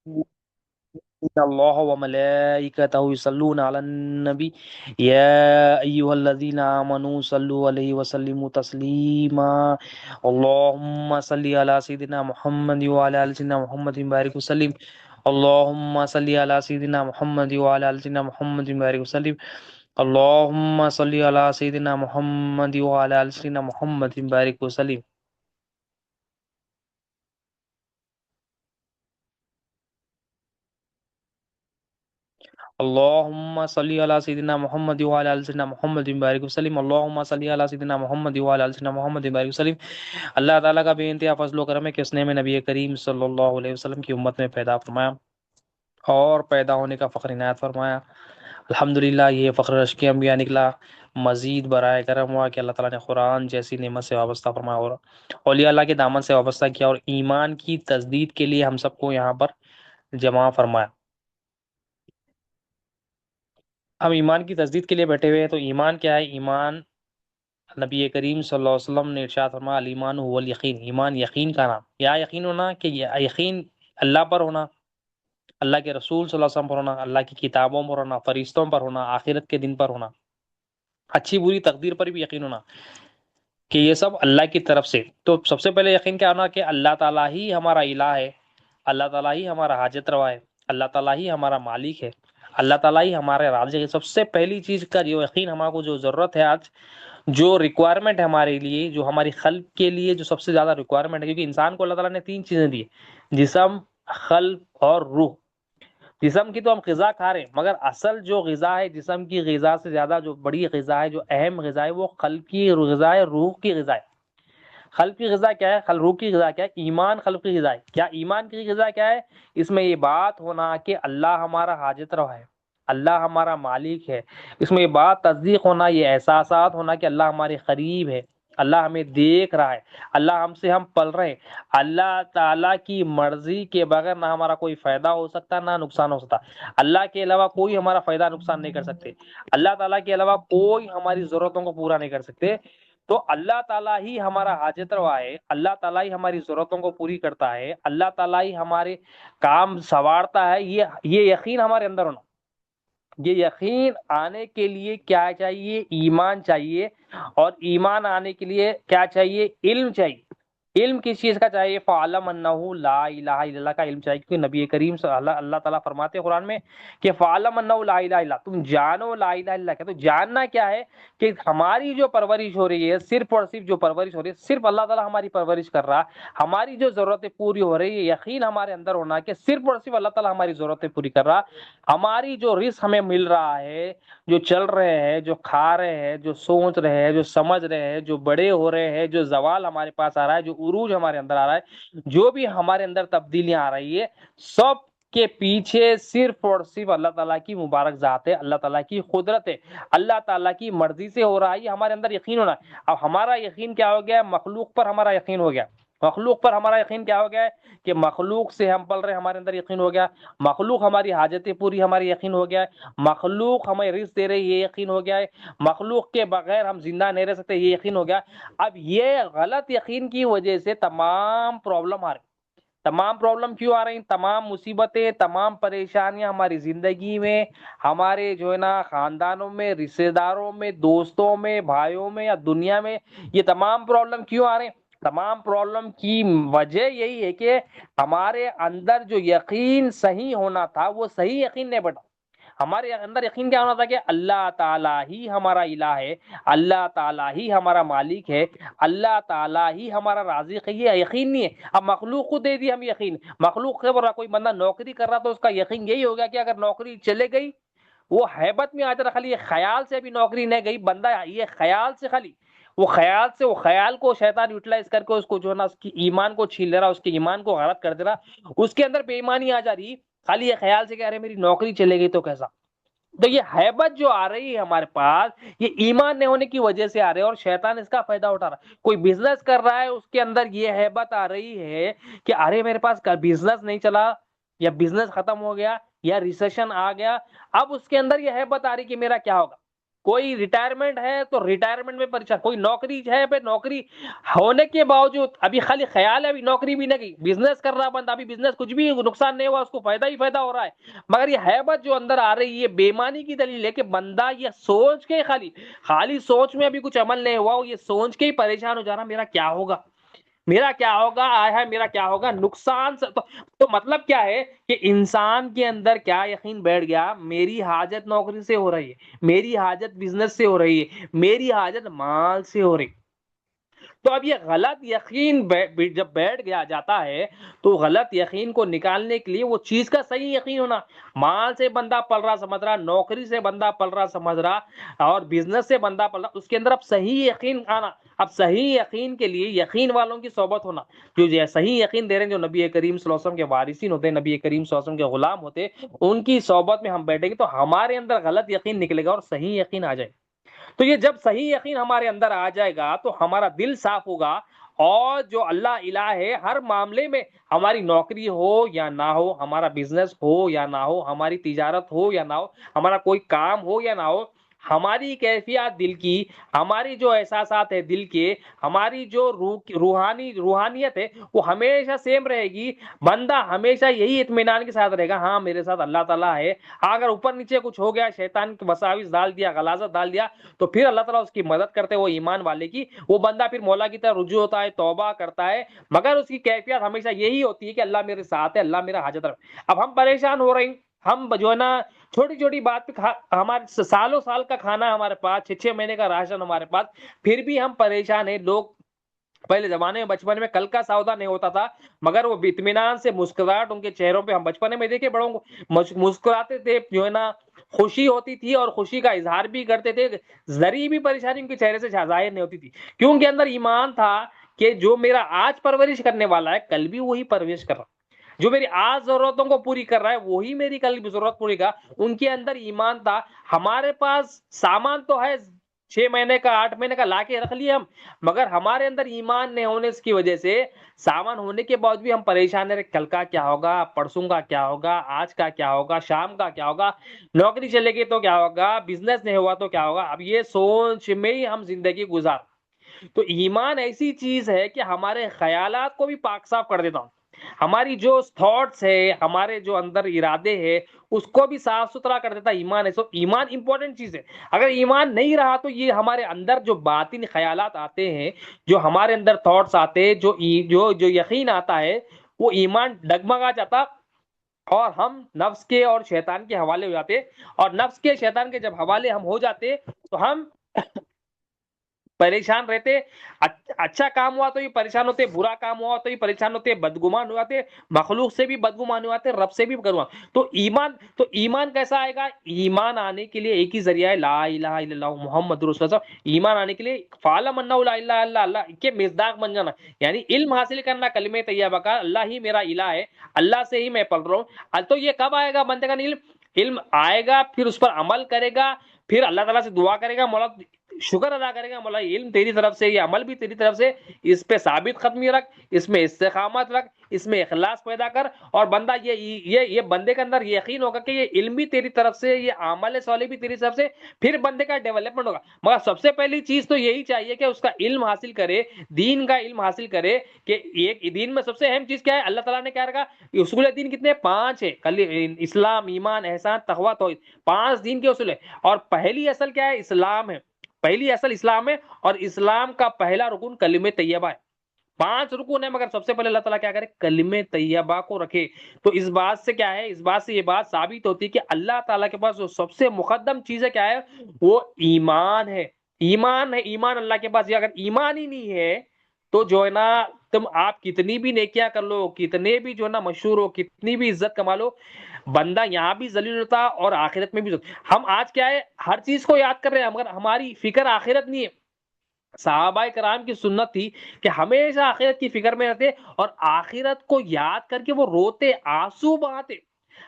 إن الله وملائكته يصلون على النبي يا أيها الذين آمنوا صلوا عليه وسلموا تسليما اللهم صل على سيدنا محمد وعلى آل سيدنا محمد بارك وسلم اللهم صل على سيدنا محمد وعلى آل سيدنا محمد بارك وسلم اللهم صل على سيدنا محمد وعلى آل سيدنا محمد بارك وسلم اللهم صل على سيدنا محمد وعلى ال سيدنا محمد بارك وسلم اللهم صل على سيدنا محمد وعلى ال سيدنا محمد بارك وسلم اللہ تعالیٰ کا بے انتہا فضل و کرم ہے کہ اس نے میں نبی کریم صلی اللہ علیہ وسلم کی امت میں پیدا فرمایا اور پیدا ہونے کا فخر عنایت فرمایا۔ الحمدللہ یہ فخر رشک انبیاء نکلا، مزید برائے کرم ہوا کہ اللہ تعالیٰ نے قرآن جیسی نعمت سے وابستہ فرمایا اور اولیاء اللہ کے دامن سے وابستہ کیا اور ایمان کی تجدید کے لیے ہم سب کو یہاں پر جمع فرمایا۔ ہم ایمان کی تجدید کے لیے بیٹھے ہوئے ہیں، تو ایمان کیا ہے؟ ایمان نبی کریم صلی اللہ علیہ وسلم نے ارشاد فرمایا الایمان هو الیقین، ایمان یقین کا نام، یا یقین ہونا کہ یہ یقین اللہ پر ہونا، اللہ کے رسول صلی اللہ علیہ وسلم پر ہونا، اللہ کی کتابوں پر ہونا، فرشتوں پر ہونا، آخرت کے دن پر ہونا، اچھی بری تقدیر پر بھی یقین ہونا کہ یہ سب اللہ کی طرف سے۔ تو سب سے پہلے یقین کیا ہونا کہ اللہ تعالیٰ ہی ہمارا الہ ہے، اللہ تعالیٰ ہی ہمارا حاجت روا ہے، اللہ تعالیٰ ہی ہمارا مالک ہے، اللہ تعالیٰ ہی ہمارے رازق ہے۔ سب سے پہلی چیز کا جو یقین ہمارے کو جو ضرورت ہے آج، جو ریکوائرمنٹ ہے ہمارے لیے، جو ہماری خلق کے لیے جو سب سے زیادہ ریکوائرمنٹ ہے، کیونکہ انسان کو اللہ تعالیٰ نے تین چیزیں دی، جسم، قلب اور روح۔ جسم کی تو ہم غذا کھا رہے ہیں، مگر اصل جو غذا ہے جسم کی غذا سے زیادہ جو بڑی غذا ہے، جو اہم غذا ہے، وہ قلب کی غذا ہے، روح کی غذا ہے۔ قلب کی غذا کیا ہے؟ روح کی غذا کیا ہے؟ ایمان قلب کی غذا ہے۔ کیا ایمان کی غذا کیا ہے؟ اس میں یہ بات ہونا کہ اللہ ہمارا حاجت روا ہے، اللہ ہمارا مالک ہے۔ اس میں یہ بات تصدیق ہونا، یہ احساسات ہونا کہ اللہ ہمارے قریب ہے، اللہ ہمیں دیکھ رہا ہے، اللہ ہم پل رہے ہیں، اللہ تعالیٰ کی مرضی کے بغیر نہ ہمارا کوئی فائدہ ہو سکتا نہ نقصان ہو سکتا، اللہ کے علاوہ کوئی ہمارا فائدہ نقصان نہیں کر سکتے، اللہ تعالیٰ کے علاوہ کوئی ہماری ضرورتوں کو پورا نہیں کر سکتے۔ تو اللہ تعالیٰ ہی ہمارا حاجت روا ہے، اللہ تعالیٰ ہی ہماری ضرورتوں کو پوری کرتا ہے، اللہ تعالیٰ ہی ہمارے کام سنوارتا ہے۔ یہ یقین ہمارے اندر ہونا، یہ یقین آنے کے لیے کیا چاہیے؟ ایمان چاہیے، اور ایمان آنے کے لیے کیا چاہیے؟ علم چاہیے۔ علم کس چیز کا چاہیے؟ فَعَلَمْ أَنَّهُ لَا إِلَهَ إِلَّا اللَّهُ کا علم چاہیے، کیونکہ نبی کریم صلی اللہ تعالیٰ فرماتے ہیں قرآن میں کہ فَعَلَمْ أَنَّهُ لَا إِلَهَ إِلَّا، تم جانو لا الہ الا اللہ کیا؟ تو جاننا کیا ہے کہ ہماری جو پرورش ہو رہی ہے، صرف اور صرف جو پرورش ہو رہی ہے، صرف اللہ تعالیٰ ہماری پرورش کر رہا، ہماری جو ضرورتیں پوری ہو رہی ہے، یقین ہمارے اندر ہونا کہ صرف اور صرف اللہ تعالیٰ ہماری ضرورتیں پوری کر رہا، ہماری جو رزق ہمیں مل رہا ہے، جو چل رہے ہیں، جو کھا رہے ہیں، جو سوچ رہے ہیں، جو سمجھ رہے ہیں، جو بڑے ہو رہے ہیں، جو زوال ہمارے پاس آ رہا ہے، جو عروج ہمارے اندر آ رہا ہے، جو بھی ہمارے اندر تبدیلیاں آ رہی ہے، سب کے پیچھے صرف اور صرف اللہ تعالیٰ کی مبارک ذات ہے، اللہ تعالیٰ کی قدرت ہے، اللہ تعالیٰ کی مرضی سے ہو رہا ہے، یہ ہمارے اندر یقین ہونا ہے۔ اب ہمارا یقین کیا ہو گیا ہے؟ مخلوق پر ہمارا یقین ہو گیا، مخلوق پر ہمارا یقین کیا ہو گیا ہے کہ مخلوق سے ہم پل رہے ہیں، ہمارے اندر یقین ہو گیا، مخلوق ہماری حاجتیں پوری ہماری یقین ہو گیا ہے، مخلوق ہمیں رزق دے رہی یہ یقین ہو گیا ہے، مخلوق کے بغیر ہم زندہ نہیں رہ سکتے یہ یقین ہو گیا۔ اب یہ غلط یقین کی وجہ سے تمام پرابلم آ رہی، تمام پرابلم کیوں آ رہی؟ تمام مصیبتیں، تمام پریشانیاں ہماری زندگی میں، ہمارے جو ہے نا خاندانوں میں، رشتے داروں میں، دوستوں میں، بھائیوں میں، یا دنیا میں، یہ تمام پرابلم کیوں آ رہے ہیں؟ تمام پرابلم کی وجہ یہی ہے کہ ہمارے اندر جو یقین صحیح ہونا تھا وہ صحیح یقین نہیں بڑھا۔ ہمارے اندر یقین کیا ہونا تھا کہ اللہ تعالیٰ ہی ہمارا الہ ہے، اللہ تعالیٰ ہی ہمارا مالک ہے، اللہ تعالیٰ ہی ہمارا رازق ہے، یہ یقین نہیں ہے۔ اب مخلوق کو دے دی ہم یقین، مخلوق سے بول رہا کوئی بندہ نوکری کر رہا تو اس کا یقین یہی ہو گیا کہ اگر نوکری چلے گئی، وہ ہیبت میں آ جاتا، خالی یہ خیال سے بھی نوکری نہیں گئی، بندہ یہ خیال سے، خالی وہ خیال کو شیطان یوٹیلائز کر کے اس کو جو ہے نا اس کی ایمان کو چھین لے رہا، اس کے ایمان کو غلط کر دے رہا، اس کے اندر بے ایمانی آ جا رہی، خالی یہ خیال سے کہ ارے میری نوکری چلے گئی تو کیسا۔ تو یہ ہیبت جو آ رہی ہے ہمارے پاس، یہ ایمان نہیں ہونے کی وجہ سے آ رہے ہیں، اور شیطان اس کا فائدہ اٹھا رہا ہے۔ کوئی بزنس کر رہا ہے، اس کے اندر یہ ہیبت آ رہی ہے کہ ارے میرے پاس بزنس نہیں چلا، یا بزنس ختم ہو گیا، یا ریسیشن آ گیا، اب اس کے اندر یہ ہیبت آ رہی کہ میرا کیا ہوگا۔ کوئی ریٹائرمنٹ ہے تو ریٹائرمنٹ میں پریشان، کوئی نوکری ہے پہ نوکری ہونے کے باوجود ابھی خالی خیال ہے ابھی نوکری بھی نہ گئی، بزنس کر رہا بندہ، ابھی بزنس کچھ بھی نقصان نہیں ہوا، اس کو فائدہ ہی فائدہ ہو رہا ہے، مگر یہ حیبت جو اندر آ رہی ہے بےمانی کی دلیل ہے کہ بندہ یہ سوچ کے خالی سوچ میں ابھی کچھ عمل نہیں ہوا، وہ یہ سوچ کے ہی پریشان ہو جا رہا میرا کیا ہوگا، میرا کیا ہوگا، آیا ہے میرا کیا ہوگا، نقصان سے تو مطلب کیا ہے کہ انسان کے اندر کیا یقین بیٹھ گیا، میری حاجت نوکری سے ہو رہی ہے، میری حاجت بزنس سے ہو رہی ہے، میری حاجت مال سے ہو رہی۔ تو اب یہ غلط یقین جب بیٹھ گیا جاتا ہے تو غلط یقین کو نکالنے کے لیے وہ چیز کا صحیح یقین ہونا، مال سے بندہ پل رہا سمجھ رہا، نوکری سے بندہ پل رہا سمجھ رہا، اور بزنس سے بندہ پل رہا، اس کے اندر اب صحیح یقین آنا، اب صحیح یقین کے لیے یقین والوں کی صحبت ہونا، جو صحیح یقین دے رہے ہیں، جو نبی کریم صلی اللہ علیہ وسلم کے وارثین ہوتے ہیں، نبی کریم صلی اللہ علیہ وسلم کے غلام ہوتے ہیں، ان کی صحبت میں ہم بیٹھیں گے تو ہمارے اندر غلط یقین نکلے گا اور صحیح یقین آ جائے گا۔ تو یہ جب صحیح یقین ہمارے اندر آ جائے گا تو ہمارا دل صاف ہوگا، اور جو اللہ الہ ہے ہر معاملے میں، ہماری نوکری ہو یا نہ ہو، ہمارا بزنس ہو یا نہ ہو، ہماری تجارت ہو یا نہ ہو، ہمارا کوئی کام ہو یا نہ ہو، ہماری کیفیات دل کی، ہماری جو احساسات ہے دل کے، ہماری جو روحانیت ہے وہ ہمیشہ سیم رہے گی، بندہ ہمیشہ یہی اطمینان کے ساتھ رہے گا، ہاں میرے ساتھ اللہ تعالیٰ ہے، اگر اوپر نیچے کچھ ہو گیا، شیطان کی وساوس ڈال دیا، غلاظت ڈال دیا، تو پھر اللہ تعالیٰ اس کی مدد کرتے وہ ایمان والے کی، وہ بندہ پھر مولا کی طرف رجوع ہوتا ہے، توبہ کرتا ہے، مگر اس کی کیفیت ہمیشہ یہی ہوتی ہے کہ اللہ میرے ساتھ ہے، اللہ میرا حاجت رکھ۔ اب ہم پریشان ہو رہے ہیں، ہم جو ہے نا چھوٹی چھوٹی بات پہ ہمارے سالوں سال کا کھانا ہمارے پاس، 6 مہینے کا راشن ہمارے پاس، پھر بھی ہم پریشان ہیں۔ لوگ پہلے زمانے میں بچپن میں کل کا سودا نہیں ہوتا تھا، مگر وہ اطمینان سے مسکراہٹ ان کے چہروں پہ، ہم بچپن میں دیکھے بڑوں کو مسکراتے تھے، جو ہے نا خوشی ہوتی تھی اور خوشی کا اظہار بھی کرتے تھے، ذری بھی پریشانی ان کے چہرے سے ظاہر نہیں ہوتی تھی، کیوں ان کے اندر ایمان تھا کہ جو میرا آج پرورش کرنے والا ہے کل بھی وہی پرورش کر رہا، جو میری آج ضرورتوں کو پوری کر رہا ہے وہی میری کل بھی ضرورت پوری کا، ان کے اندر ایمان تھا۔ ہمارے پاس سامان تو ہے 6 مہینے کا 8 مہینے کا لا کے رکھ لیے ہم، مگر ہمارے اندر ایمان نہیں ہونے کی وجہ سے سامان ہونے کے بعد بھی ہم پریشان ہیں، کل کا کیا ہوگا، پرسوں کا کیا ہوگا، آج کا کیا ہوگا، شام کا کیا ہوگا، نوکری چلے گی تو کیا ہوگا، بزنس نہیں ہوا تو کیا ہوگا، اب یہ سوچ میں ہی ہم زندگی گزار۔ تو ایمان ایسی چیز ہے کہ ہمارے خیالات کو بھی پاک صاف کر دیتا ہوں، ہماری جو تھاٹس ہے، ہمارے جو اندر ارادے ہیں اس کو بھی صاف ستھرا کر دیتا ایمان ہے۔ سو ایمان امپورٹنٹ چیز ہے، اگر ایمان نہیں رہا تو یہ ہمارے اندر جو باطن خیالات آتے ہیں، جو ہمارے اندر تھاٹس آتے ہیں، جو یقین آتا ہے، وہ ایمان ڈگمگا جاتا، اور ہم نفس کے اور شیطان کے حوالے ہو جاتے، اور نفس کے شیطان کے جب حوالے ہم ہو جاتے تو ہم پریشان رہتے، اچھا کام ہوا تو یہ پریشان ہوتے، برا کام ہوا تو یہ پریشان ہوتے، بدگمان ہو جاتے، مخلوق سے بھی بدگمان ہو جاتے، رب سے بھی بدگمان۔ تو ایمان کیسا آئے گا؟ ایمان آنے کے لیے ایک ہی ذریعہ ہے، لا الہ الا اللہ محمد رسول اللہ۔ ایمان آنے کے لیے فعلم انہ لا الہ الا اللہ کے مصداق بن جانا، یعنی علم حاصل کرنا کلمہ طیبہ کا، اللہ ہی میرا الہ ہے، اللہ سے ہی میں پڑھ رہا ہوں۔ تو یہ کب آئے گا بندے کا علم آئے گا، پھر اس پر عمل کرے گا، پھر اللہ تعالیٰ سے دعا کرے گا، مولا شکر ادا کرے گا، مولا علم تیری طرف سے، یہ عمل بھی تیری طرف سے، اس پہ ثابت قدمی رکھ، اس میں استقامت رکھ، اس میں اخلاص پیدا کر، اور بندہ یہ بندے کے اندر یقین ہوگا کہ یہ علم بھی تیری طرف سے، یہ عمل صالح بھی تیری طرف سے، پھر بندے کا ڈیولپمنٹ ہوگا۔ مگر سب سے پہلی چیز تو یہی چاہیے کہ اس کا علم حاصل کرے، دین کا علم حاصل کرے، کہ ایک دین میں سب سے اہم چیز کیا ہے، اللہ تعالیٰ نے کیا رکھا، اصول دین کتنے؟ 5 ہے، اسلام، ایمان، احسان، تقویٰ، توحید، 5 دین کے اصول ہے، اور پہلی اصل کیا ہے؟ اسلام ہے، پہلی اصل اسلام ہے، اور اسلام کا پہلا رکن کلمہ طیبہ ہے۔ 5 رکن ہے، مگر سب سے پہلے اللہ تعالیٰ کیا کرے؟ کلمہ طیبہ کو رکھے۔ تو اس بات سے کیا ہے، اس بات سے یہ بات ثابت ہوتی ہے کہ اللہ تعالیٰ کے پاس جو سب سے مقدم چیز ہے کیا ہے؟ وہ ایمان ہے، ایمان ہے، ایمان اللہ کے پاس۔ یہ اگر ایمان ہی نہیں ہے تو جو ہے نا آپ کتنی بھی نیکیاں کر لو، کتنے بھی جو ہے نا مشہور ہو، کتنی بھی عزت کما لو، بندہ یہاں بھی ذلیل ہوتا اور آخرت میں بھی ذلیل۔ ہم آج کیا ہے، ہر چیز کو یاد کر رہے ہیں، مگر ہماری فکر آخرت نہیں ہے۔ صحابہ کرام کی سنت تھی کہ ہمیشہ آخرت کی فکر میں رہتے، اور آخرت کو یاد کر کے وہ روتے، آنسو بہاتے۔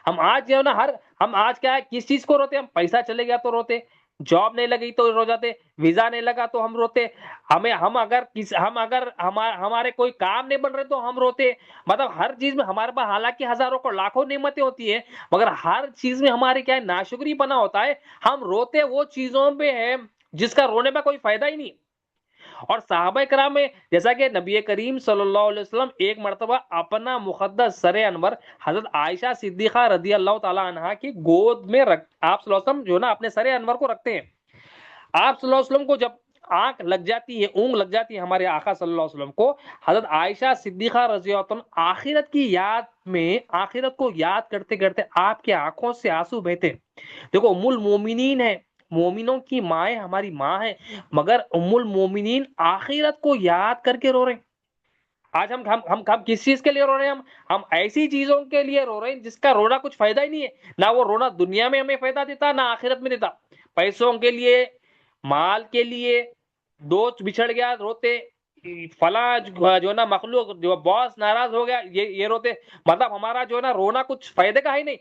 ہم آج جو ہے نا ہم آج کیا ہے، کس چیز کو روتے؟ ہم پیسہ چلے گیا تو روتے، جاب نہیں لگی تو رو جاتے، ویزا نہیں لگا تو ہم روتے، ہم اگر ہمارے کوئی کام نہیں بن رہے تو ہم روتے. مطلب ہر چیز میں ہمارے پاس حالانکہ ہزاروں کو لاکھوں نعمتیں ہوتی ہیں، مگر ہر چیز میں ہمارے کیا ہے ناشکری بنا ہوتا ہے. ہم روتے وہ چیزوں پہ ہے جس کا رونے میں کوئی فائدہ ہی نہیں. اور صحابہ کرام میں جیسا کہ نبی کریم صلی اللہ علیہ وسلم ایک مرتبہ اپنا مقدس سر انور حضرت عائشہ صدیقہ رضی اللہ تعالی عنہا کی گود میں آپ صلی اللہ علیہ وسلم جو نا اپنے سر انور کو رکھتے ہیں. آپ صلی اللہ علیہ وسلم کو جب آنکھ لگ جاتی ہے، اونگ لگ جاتی ہے ہمارے آقا صلی اللہ علیہ وسلم کو، حضرت عائشہ صدیقہ رضی اللہ عنہ آخرت کی یاد میں، آخرت کو یاد کرتے کرتے آپ کی آنکھوں سے آنسو بہتے. دیکھو ام المومنین ہے، مومنوں کی ماں ہے، ہماری ماں ہے، مگر ام المومنین آخرت کو یاد کر کے رو رہے ہیں. آج ہم کس چیز کے لیے رو رہے ہیں؟ ہم ایسی چیزوں کے لیے رو رہے ہیں جس کا رونا کچھ فائدہ ہی نہیں ہے. نہ وہ رونا دنیا میں ہمیں فائدہ دیتا، نہ آخرت میں دیتا. پیسوں کے لیے، مال کے لیے، دوست بچھڑ گیا روتے، فلاں جو نا مخلوق جو باس ناراض ہو گیا یہ روتے. مطلب ہمارا جو نا رونا کچھ فائدے کا ہی نہیں.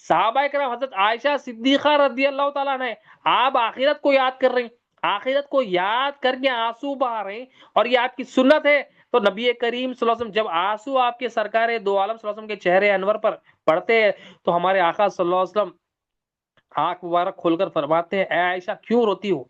صحابہ کرام حضرت عائشہ صدیقہ رضی اللہ تعالیٰ نے آپ آخرت کو یاد کر رہے ہیں، آخرت کو یاد کر کے آنسو بہا رہے ہیں. اور یہ آپ کی سنت ہے. تو نبی کریم صلی اللہ علیہ وسلم جب آنسو آپ کے سرکار دو عالم صلی اللہ علیہ وسلم کے چہرے انور پر پڑتے ہیں تو ہمارے آقا صلی اللہ علیہ وسلم آنکھ مبارک کھول کر فرماتے ہیں اے عائشہ کیوں روتی ہو؟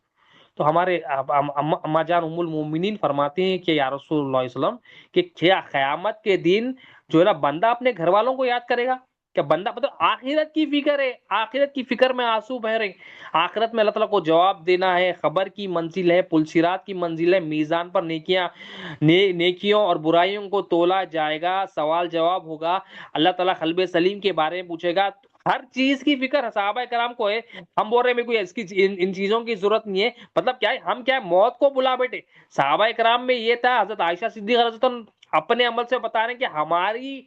تو ہمارے اما جان ام المومنین فرماتے ہیں کہ یا رسول اللہ صلی اللہ علیہ وسلم کہ کیا قیامت کے دن جو ہے نا بندہ اپنے گھر والوں کو یاد کرے گا؟ کہ بندہ مطلب آخرت کی فکر ہے، آخرت کی فکر میں آنسو بہ رہے ہیں. آخرت میں اللہ تعالیٰ کو جواب دینا ہے، خبر کی منزل ہے، پلسرات کی منزل ہے، میزان پر نیکیوں اور برائیوں کو تولا جائے گا، سوال جواب ہوگا، اللہ تعالیٰ قلب سلیم کے بارے میں پوچھے گا. ہر چیز کی فکر صحابہ کرام کو ہے. ہم بول رہے ہیں میرے کو ان چیزوں کی ضرورت نہیں ہے. مطلب کیا ہے ہم کیا ہے موت کو بلا بیٹھے. صحابہ کرام میں یہ تھا، حضرت عائشہ صدیقہ رضی اللہ عنہ اپنے عمل سے بتا رہے ہیں کہ ہماری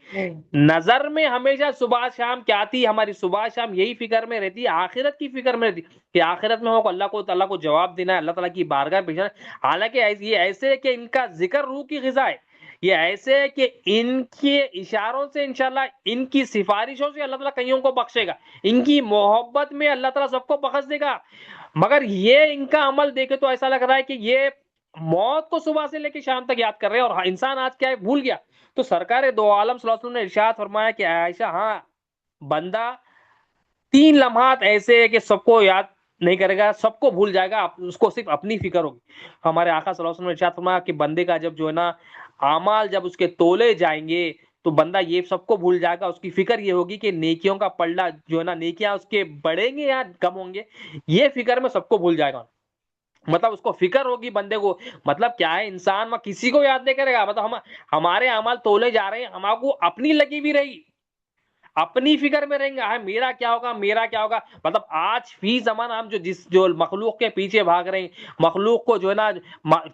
نظر میں ہمیشہ صبح شام کیا تھی، ہماری صبح شام یہی فکر میں رہتی، آخرت کی فکر میں رہتی کہ آخرت میں ہو اللہ کو جواب دینا ہے، اللہ تعالیٰ کی بارگاہ پیش ہے. حالانکہ یہ ایسے ہے کہ ان کا ذکر روح کی غذا ہے. یہ ایسے ہے کہ ان کے اشاروں سے انشاءاللہ، ان کی سفارشوں سے اللہ تعالیٰ کئیوں کو بخشے گا، ان کی محبت میں اللہ تعالیٰ سب کو بخش دے گا. مگر یہ ان کا عمل دیکھے تو ایسا لگ رہا ہے کہ یہ موت کو صبح سے لے کے شام تک یاد کر رہے ہیں. اور انسان آج کیا ہے بھول گیا. تو سرکار دو عالم صلی اللہ علیہ وسلم نے ارشاد فرمایا کہ عائشہ ہاں بندہ 3 لمحات ایسے ہے کہ سب کو یاد نہیں کرے گا، سب کو بھول جائے گا، اس کو صرف اپنی فکر ہوگی. ہمارے آقا صلی اللہ علیہ وسلم نے ارشاد فرمایا کہ بندے کا جب جو ہے نا اعمال جب اس کے تولے جائیں گے تو بندہ یہ سب کو بھول جائے گا. اس کی فکر یہ ہوگی کہ نیکیوں کا پلڑا جو ہے نا، نیکیاں اس کے بڑھیں گے یا کم ہوں گے، یہ فکر میں سب کو بھول جائے گا. مطلب اس کو فکر ہوگی بندے کو. مطلب کیا ہے انسان میں کسی کو یاد نہیں کرے گا. مطلب ہمارے اعمال تولے جا رہے ہیں، ہمارے کو اپنی لگی بھی رہی، اپنی فکر میں رہیں گے میرا کیا ہوگا، میرا کیا ہوگا. مطلب آج فی زمانہ ہم جو مخلوق کے پیچھے بھاگ رہے ہیں، مخلوق کو جو ہے نا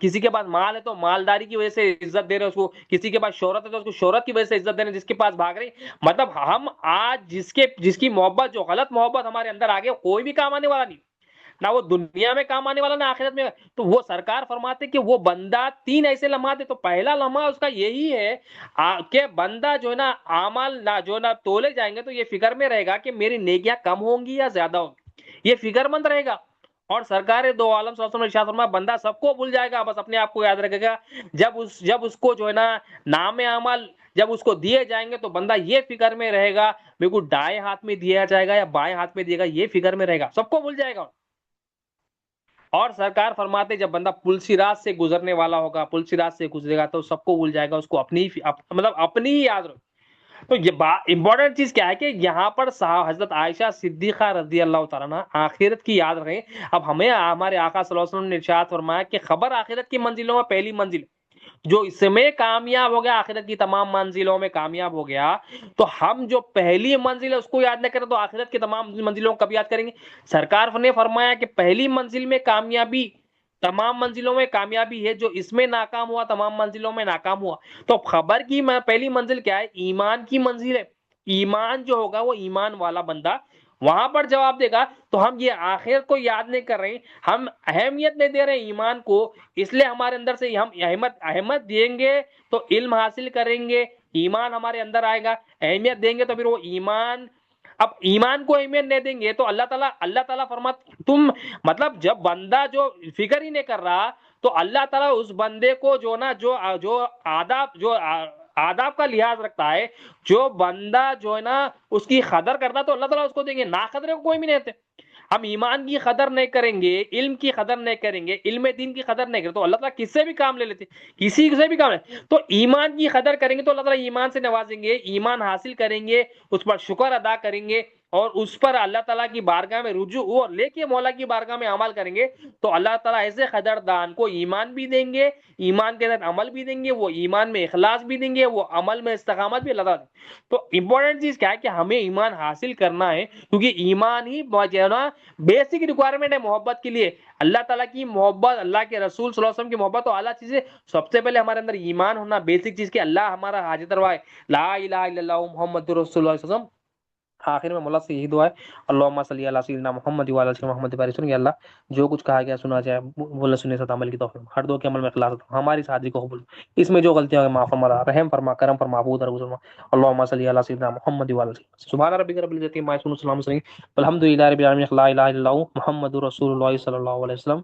کسی کے پاس مال ہے تو مالداری کی وجہ سے عزت دے رہے ہیں اس کو، کسی کے پاس شہرت ہے تو اس کو شہرت کی وجہ سے عزت دے رہے ہیں، جس کے پاس بھاگ رہے ہیں. مطلب ہم آج جس کی محبت، جو غلط محبت ہمارے اندر آ گئی، کوئی بھی کام آنے والا نہیں، نہ وہ دنیا میں کام آنے والا نہ آخرت میں. تو وہ سرکار فرماتے کہ وہ بندہ 3 ایسے لمحات ہے. تو پہلا لمحہ اس کا یہی ہے کہ بندہ جو ہے نا اعمال نہ جو ہے نا تولے جائیں گے تو یہ فکر میں رہے گا کہ میری نیکیاں کم ہوں گی یا زیادہ ہوں گی، یہ فکر مند رہے گا. اور سرکار دو عالم صلی اللہ علیہ وسلم نے ارشاد فرمایا بندہ سب کو بھول جائے گا، بس اپنے آپ کو یاد رکھے گا. جب اس کو جو ہے نا نام اعمال جب اس کو دیے جائیں گے تو بندہ یہ فکر میں رہے گا میرے کو دائیں ہاتھ میں دیا جائے گا یا بائیں ہاتھ میں دیے گا، یہ فکر میں رہے گا، سب کو بھول جائے گا. اور سرکار فرماتے جب بندہ پلسرات سے گزرنے والا ہوگا، پلسرات سے گزرے گا تو سب کو بھول جائے گا، اس کو مطلب اپنی ہی یاد رکھ. تو یہ امپورٹنٹ چیز کیا ہے کہ یہاں پر حضرت عائشہ صدیقہ رضی اللہ تعالیٰ عنہ آخرت کی یاد رکھیں. اب ہمیں ہمارے آقا صلی اللہ علیہ وسلم نے ارشاد فرمایا کہ خبر آخرت کی منزلوں میں پہلی منزل جو اس میں کامیاب ہو گیا، آخرت کی تمام منزلوں میں کامیاب ہو گیا. تو ہم جو پہلی منزل ہے اس کو یاد نہ کریں تو آخرت کی تمام منزلوں کو کب یاد کریں گے؟ سرکار نے فرمایا کہ پہلی منزل میں کامیابی تمام منزلوں میں کامیابی ہے، جو اس میں ناکام ہوا تمام منزلوں میں ناکام ہوا. تو خبر کی پہلی منزل کیا ہے؟ ایمان کی منزل ہے. ایمان جو ہوگا وہ ایمان والا بندہ وہاں پر جواب دے گا. تو ہم یہ آخرت کو یاد نہیں کر رہے ہیں، ہم اہمیت نہیں دے رہے ہیں ایمان کو، اس لیے ہمارے اندر سے ہم اہمیت دیں گے تو علم حاصل کریں گے، ایمان ہمارے اندر آئے گا. اہمیت دیں گے تو پھر وہ ایمان اب ایمان کو اہمیت نہیں دیں گے تو اللہ تعالیٰ فرماتا تم مطلب جب بندہ جو فکر ہی نہیں کر رہا تو اللہ تعالیٰ اس بندے کو جو نا جو آداب کا لحاظ رکھتا ہے، جو بندہ جو ہے نا اس کی قدر کرتا تو اللہ تعالیٰ اس کو دیں گے، نا قدرے کو کوئی بھی نہیں دیتے۔ ہم ایمان کی قدر نہیں کریں گے، علم کی قدر نہیں کریں گے، علم دین کی قدر نہیں کریں تو اللہ تعالیٰ کس سے بھی کام لے لیتے، کسی سے بھی کام لے۔ تو ایمان کی قدر کریں گے تو اللہ تعالیٰ ایمان سے نوازیں گے، ایمان حاصل کریں گے، اس پر شکر ادا کریں گے اور اس پر اللہ تعالیٰ کی بارگاہ میں رجوع اور لے کے مولا کی بارگاہ میں عمل کریں گے تو اللہ تعالیٰ ایسے قدردان کو ایمان بھی دیں گے، ایمان کے ساتھ عمل بھی دیں گے، وہ ایمان میں اخلاص بھی دیں گے، وہ عمل میں استقامت بھی اللہ تعالیٰ دیں گے۔ تو امپورٹنٹ چیز کیا ہے کہ ہمیں ایمان حاصل کرنا ہے، کیونکہ ایمان ہی جو ہے نا بیسک ریکوائرمنٹ ہے محبت کے لیے۔ اللہ تعالیٰ کی محبت، اللہ کے رسول صلی اللہ علیہ وسلم کی محبت تو اعلیٰ چیز ہے، سب سے پہلے ہمارے اندر ایمان ہونا بیسک چیز کہ اللہ ہمارا حاجت روا ہے، لا الہ الا اللہ محمد رسول اللہ صلی اللہ علیہ وسلم۔ آخر میں مولا سے یہی دعا ہے، اللہم صلی علی سیدنا محمد وعلی آل محمد بارک وسلم۔ یا اللہ جو کچھ کہا گیا سنا جائے بولنے سننے سے عمل کی توفیق، ہر دو کے عمل میں اخلاص عطا، ہماری سادگی کو قبول، اس میں جو غلطیاں ہیں معاف فرما، رحم فرما، کرم فرما، عفو در فرما۔ اللہم صلی علی سیدنا محمد وعلی آل سبحان ربک رب العزت عما یصفون، وسلام علیہ الحمد للہ رب العالمین، لا الہ الا اللہ محمد رسول اللہ صلی اللہ علیہ وسلم۔